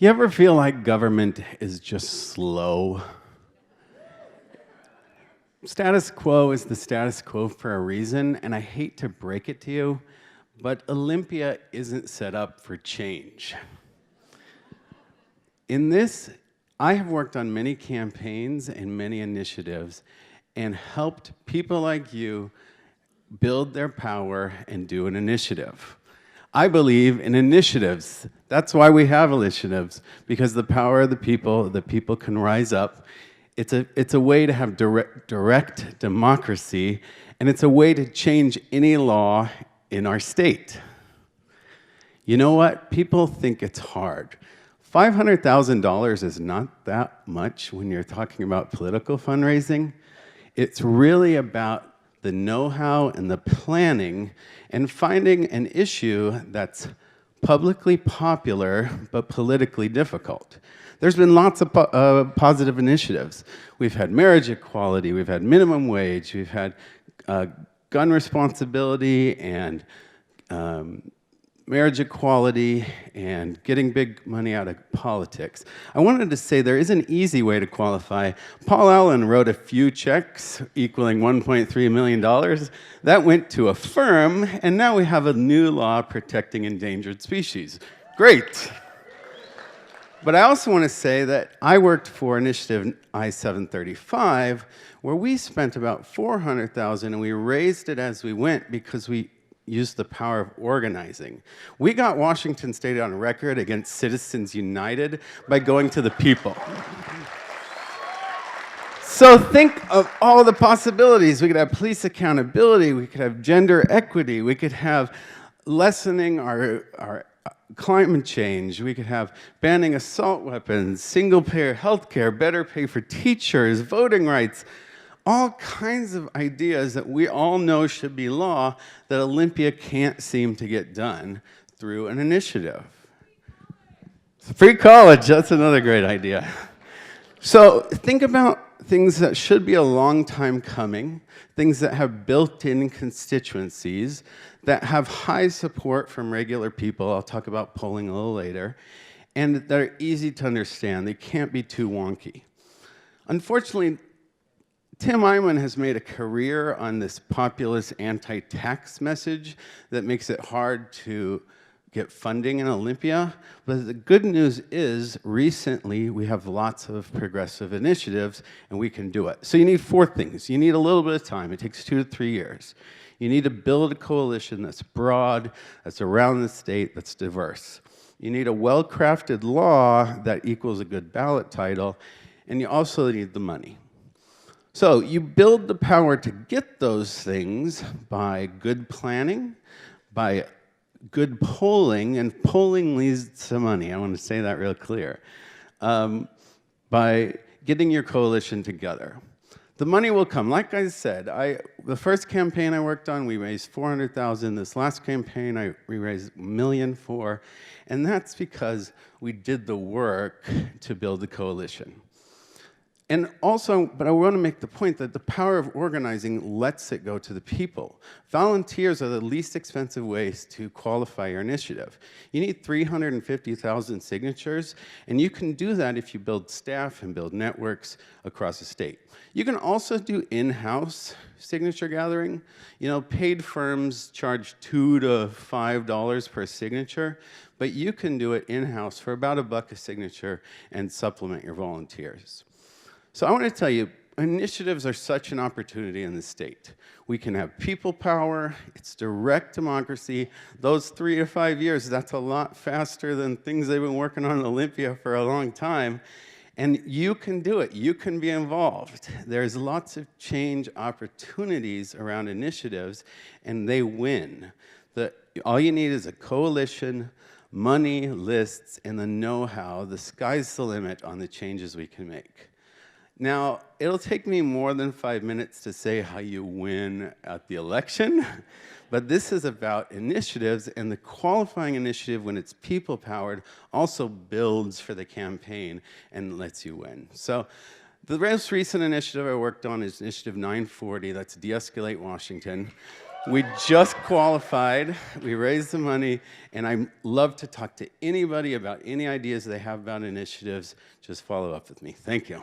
You ever feel like government is just slow? Status quo is the status quo for a reason, and I hate to break it to you, but Olympia isn't set up for change. In this, I have worked on many campaigns and many initiatives and helped people like you build their power and do an initiative. I believe in initiatives. That's why we have initiatives, because the power of the people can rise up. It's a way to have direct democracy, and it's a way to change any law in our state. You know what? People think it's hard. $500,000 is not that much when you're talking about political fundraising. It's really about the know-how and the planning and finding an issue that's publicly popular but politically difficult. There's been lots of positive initiatives. We've had marriage equality, we've had minimum wage, we've had gun responsibility and marriage equality and getting big money out of politics. I wanted to say there is an easy way to qualify. Paul Allen wrote a few checks equaling $1.3 million. That went to a firm, and now we have a new law protecting endangered species. Great. But I also want to say that I worked for Initiative I-735, where we spent about $400,000, and we raised it as we went because we used the power of organizing. We got Washington State on record against Citizens United by going to the people. So think of all the possibilities. We could have police accountability, we could have gender equity, we could have lessening our climate change, we could have banning assault weapons, single-payer healthcare, better pay for teachers, voting rights, all kinds of ideas that we all know should be law that Olympia can't seem to get done through an initiative. Free college, that's another great idea. So think about things that should be a long time coming, things that have built-in constituencies, that have high support from regular people. I'll talk about polling a little later, and that are easy to understand. They can't be too wonky. Unfortunately, Tim Eyman has made a career on this populist anti-tax message that makes it hard to get funding in Olympia. But the good news is, recently, we have lots of progressive initiatives, and we can do it. So you need four things. You need a little bit of time. It takes 2 to 3 years. You need to build a coalition that's broad, that's around the state, that's diverse. You need a well-crafted law that equals a good ballot title, and you also need the money. So you build the power to get those things by good planning, by good polling, and polling leads to money. I want to say that real clear. By getting your coalition together. The money will come. Like I said, the first campaign I worked on, we raised $400,000. This last campaign, we raised $1 million for, and that's because we did the work to build the coalition. And also, but I want to make the point that the power of organizing lets it go to the people. Volunteers are the least expensive ways to qualify your initiative. You need 350,000 signatures, and you can do that if you build staff and build networks across the state. You can also do in-house signature gathering. You know, paid firms charge $2 to $5 per signature, but you can do it in-house for about $1 a signature and supplement your volunteers. So I want to tell you, initiatives are such an opportunity in the state. We can have people power, it's direct democracy. Those 3 to 5 years, that's a lot faster than things they've been working on in Olympia for a long time. And you can do it, you can be involved. There's lots of change opportunities around initiatives, and they win. All you need is a coalition, money, lists, and the know-how. The sky's the limit on the changes we can make. Now, it'll take me more than 5 minutes to say how you win at the election, but this is about initiatives, and the qualifying initiative, when it's people-powered, also builds for the campaign and lets you win. So the most recent initiative I worked on is Initiative 940, that's De-Escalate Washington. We just qualified, we raised the money, and I'd love to talk to anybody about any ideas they have about initiatives. Just follow up with me. Thank you.